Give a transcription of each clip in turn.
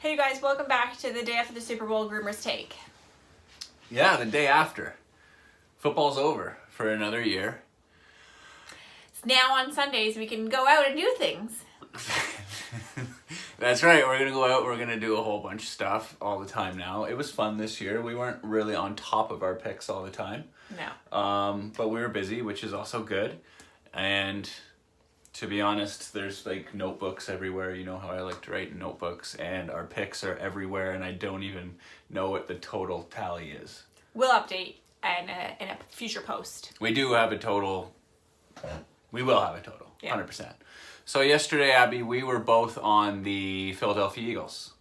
Hey guys, welcome back to the day after the Super Bowl Groomers Take. Yeah, the day after. Football's over for another year. Now on Sundays we can go out and do things. That's right, we're going to go out, we're going to do a whole bunch of stuff all the time now. It was fun this year. We weren't really on top of our picks all the time. No. But we were busy, which is also good. And to be honest, there's like notebooks everywhere. You know how I like to write in notebooks, and our picks are everywhere, and I don't even know what the total tally is. We'll update in a future post. We do have a total. We will have a total, Yeah. 100%. So yesterday, Abbie, we were both on the Philadelphia Eagles.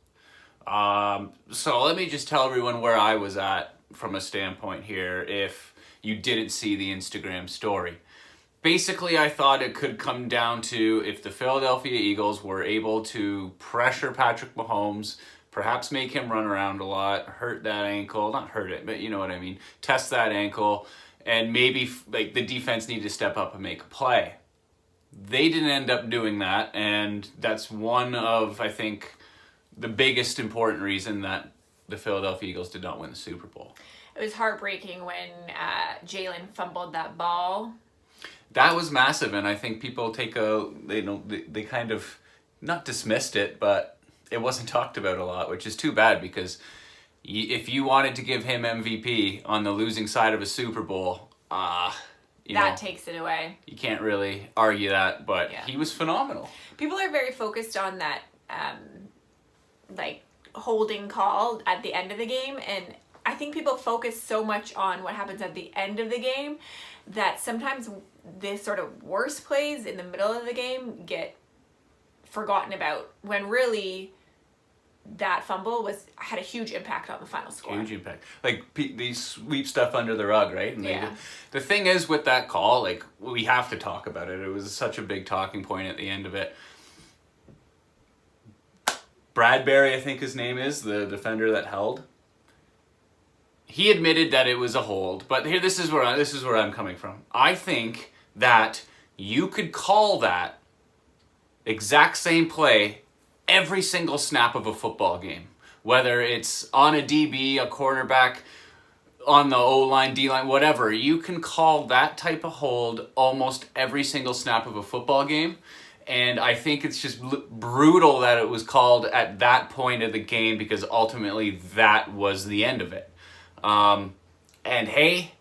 So let me just tell everyone where I was at from a standpoint here if you didn't see the Instagram story. Basically, I thought it could come down to if the Philadelphia Eagles were able to pressure Patrick Mahomes, perhaps make him run around a lot, hurt that ankle, not hurt it, but you know what I mean, test that ankle, and maybe like the defense needed to step up and make a play. They didn't end up doing that, and that's one of, I think, the biggest important reason that the Philadelphia Eagles did not win the Super Bowl. It was heartbreaking when Jalen fumbled that ball. That was massive, and I think people they kind of not dismissed it, but it wasn't talked about a lot, which is too bad because if you wanted to give him MVP on the losing side of a Super Bowl, that takes it away. You can't really argue that, but Yeah. he was phenomenal. People are very focused on that holding call at the end of the game, and I think people focus so much on what happens at the end of the game that sometimes the sort of worst plays in the middle of the game get forgotten about when really that fumble had a huge impact on the final score. Huge impact. Like, they sweep stuff under the rug, right? And Yeah. the thing is with that call, like, we have to talk about it. It was such a big talking point at the end of it. Bradbury, I think his name is, the defender that held. He admitted that it was a hold, but here, this is where I'm coming from. I think that you could call that exact same play every single snap of a football game, whether it's on a DB, a quarterback, on the O-line, D-line, whatever. You can call that type of hold almost every single snap of a football game. And I think it's just brutal that it was called at that point of the game because ultimately that was the end of it. And hey,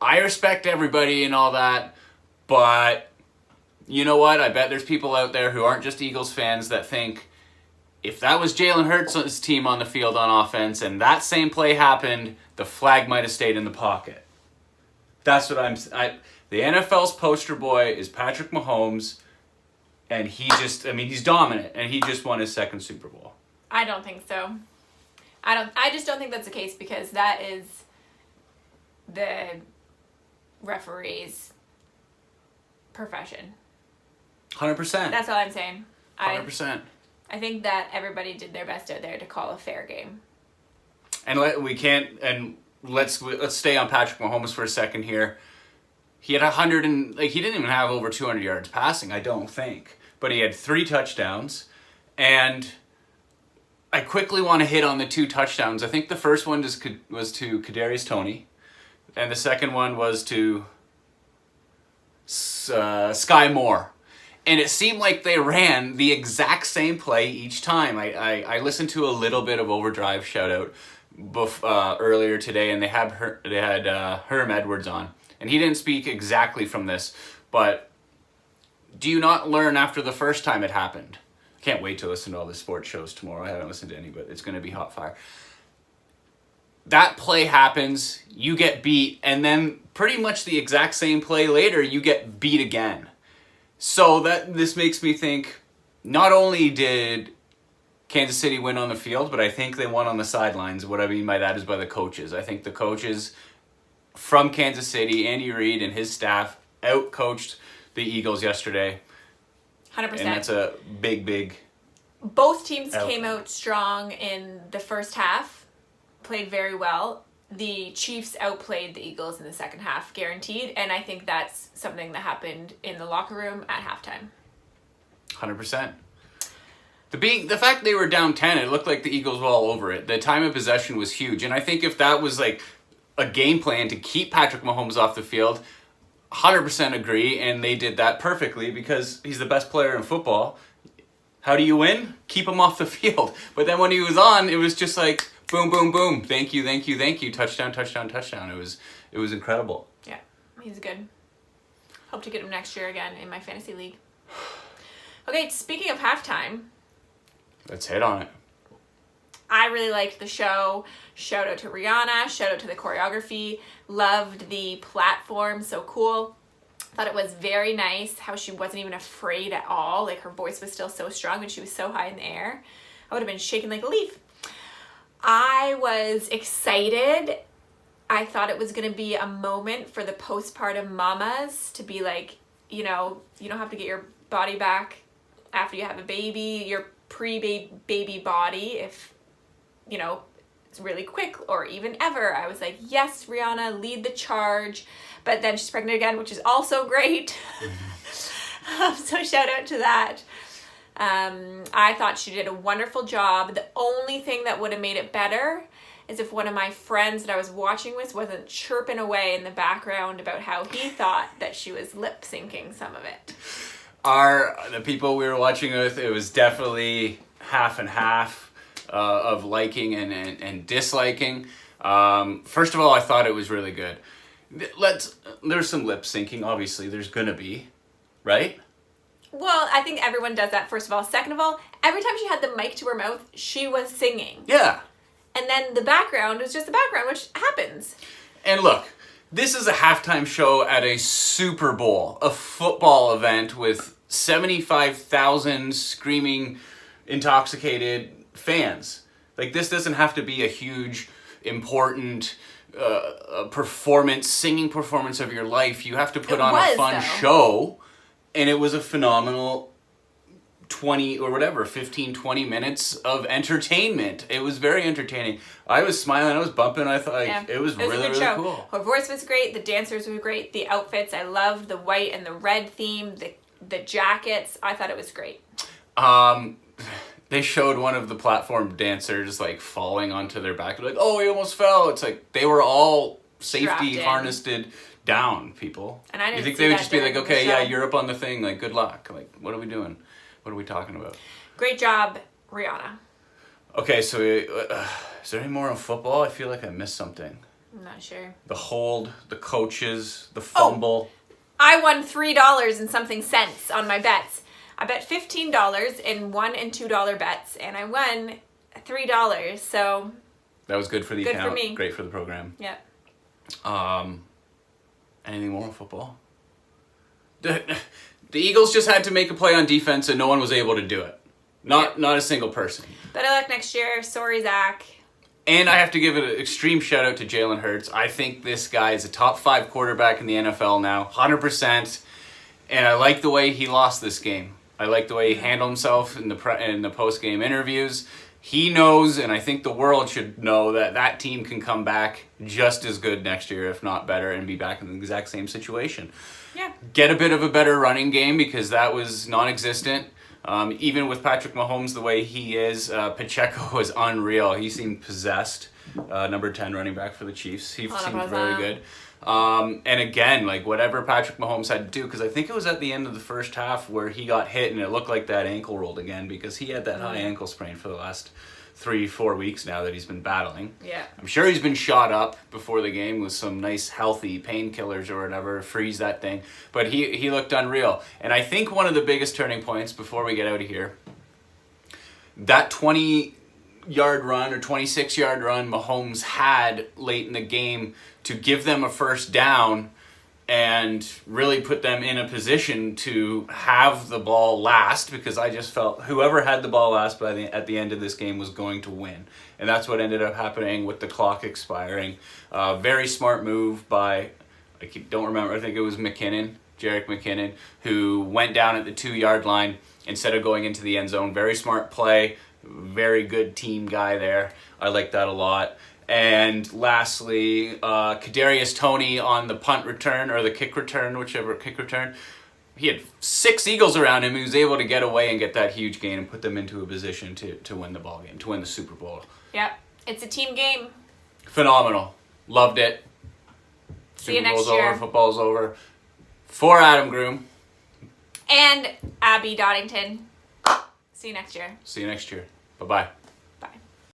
I respect everybody and all that, but you know what? I bet there's people out there who aren't just Eagles fans that think if that was Jalen Hurts' team on the field on offense and that same play happened, the flag might have stayed in the pocket. That's what the NFL's poster boy is Patrick Mahomes, and he's dominant, and he just won his second Super Bowl. I don't think so. I just don't think that's the case because that is the referee's profession. 100%. That's all I'm saying. 100%. I think that everybody did their best out there to call a fair game. And let's stay on Patrick Mahomes for a second here. He had he didn't even have over 200 yards passing, I don't think, but he had 3 touchdowns, and I quickly want to hit on the 2 touchdowns. I think the first one was to Kadarius Toney, and the second one was to Sky Moore. And it seemed like they ran the exact same play each time. I listened to a little bit of Overdrive shout out earlier today, and they had Herm Edwards on, and he didn't speak exactly from this, but do you not learn after the first time it happened? Can't wait to listen to all the sports shows tomorrow. I haven't listened to any, but it's going to be hot fire. That play happens, you get beat, and then pretty much the exact same play later, you get beat again. So this makes me think, not only did Kansas City win on the field, but I think they won on the sidelines. What I mean by that is by the coaches. I think the coaches from Kansas City, Andy Reid and his staff, out-coached the Eagles yesterday. 100%. And that's a big Both teams outcome. came out strong in the first half, played very well. The Chiefs outplayed the Eagles in the second half, guaranteed, and I think that's something that happened in the locker room at halftime. 100%. The fact they were down 10, it looked like the Eagles were all over it. The time of possession was huge. And I think if that was like a game plan to keep Patrick Mahomes off the field, 100% agree. And they did that perfectly because he's the best player in football. How do you win? Keep him off the field. But then when he was on, it was just like boom, boom, boom. Thank you, thank you, thank you. Touchdown, touchdown, touchdown. It was incredible. Yeah, he's good. Hope to get him next year again in my fantasy league. Okay, speaking of halftime. Let's hit on it. I really liked the show. Shout out to Rihanna. Shout out to the choreography. Loved the platform. So cool. Thought it was very nice how she wasn't even afraid at all. Like her voice was still so strong and she was so high in the air. I would have been shaking like a leaf. I was excited. I thought it was going to be a moment for the postpartum mamas to be like, you know, you don't have to get your body back after you have a baby, your pre-baby body, if, you know, it's really quick or even ever. I was like, yes, Rihanna, lead the charge. But then she's pregnant again, which is also great. So shout out to that. I thought she did a wonderful job. The only thing that would have made it better is if one of my friends that I was watching with wasn't chirping away in the background about how he thought that she was lip syncing some of it. The people we were watching with, it was definitely half and half of liking and disliking. First of all, I thought it was really good. There's some lip syncing, obviously. There's gonna be, right? Well, I think everyone does that, first of all. Second of all, every time she had the mic to her mouth, she was singing. Yeah. And then the background was just the background, which happens. And look, this is a halftime show at a Super Bowl, a football event with 75,000 screaming, intoxicated fans. Like, this doesn't have to be a huge, important singing performance of your life. You have to put on a fun show. And it was a phenomenal 15, 20 minutes of entertainment. It was very entertaining. I was smiling, I was bumping, I thought it was really, really show. Cool. Her voice was great, the dancers were great, the outfits, I loved the white and the red theme, the jackets. I thought it was great. They showed one of the platform dancers like falling onto their back. Like, oh, he almost fell. It's like they were all safety harnessed down, people. And I didn't You think see they would that just be like, during okay, the show. yeah, you're up on the thing. Like, good luck. Like, what are we doing? What are we talking about? Great job, Rihanna. Okay, so is there any more on football? I feel like I missed something. I'm not sure. The hold, the coaches, the fumble. I won $3 and something cents on my bets. I bet $15 in $1 and $2 bets, and I won $3. So that was good for the account. For me. Great for the program. Yeah. Anything more on football? The Eagles just had to make a play on defense, and no one was able to do it. Not a single person. Better luck next year. Sorry, Zach. And I have to give an extreme shout out to Jalen Hurts. I think this guy is a top 5 quarterback in the NFL now, 100%. And I like the way he lost this game. I like the way he handled himself in the post-game interviews. He knows, and I think the world should know, that team can come back just as good next year, if not better, and be back in the exact same situation. Yeah. Get a bit of a better running game because that was non-existent. Even with Patrick Mahomes the way he is, Pacheco was unreal. He seemed possessed. Number 10 running back for the Chiefs. He seemed very good. And again, like whatever Patrick Mahomes had to do, because I think it was at the end of the first half where he got hit and it looked like that ankle rolled again because he had that high ankle sprain for the last 3-4 weeks now that he's been battling. Yeah. I'm sure he's been shot up before the game with some nice healthy painkillers or whatever, freeze that thing. But he looked unreal. And I think one of the biggest turning points before we get out of here, that 20-yard run or 26-yard run Mahomes had late in the game to give them a first down and really put them in a position to have the ball last, because I just felt whoever had the ball last at the end of this game was going to win. And that's what ended up happening with the clock expiring. Very smart move by, I don't remember, I think it was Jerick McKinnon, who went down at the 2-yard line instead of going into the end zone. Very smart play, very good team guy there. I like that a lot. And lastly, Kadarius Toney on the punt return or the kick return, whichever kick return. he had 6 Eagles around him. He was able to get away and get that huge gain and put them into a position to win the ball game, to win the Super Bowl. Yep. It's a team game. Phenomenal. Loved it. See you Super next Bowl's year. over, football's over. For Adam Groom. And Abbie Doddington. See you next year. See you next year. Bye-bye.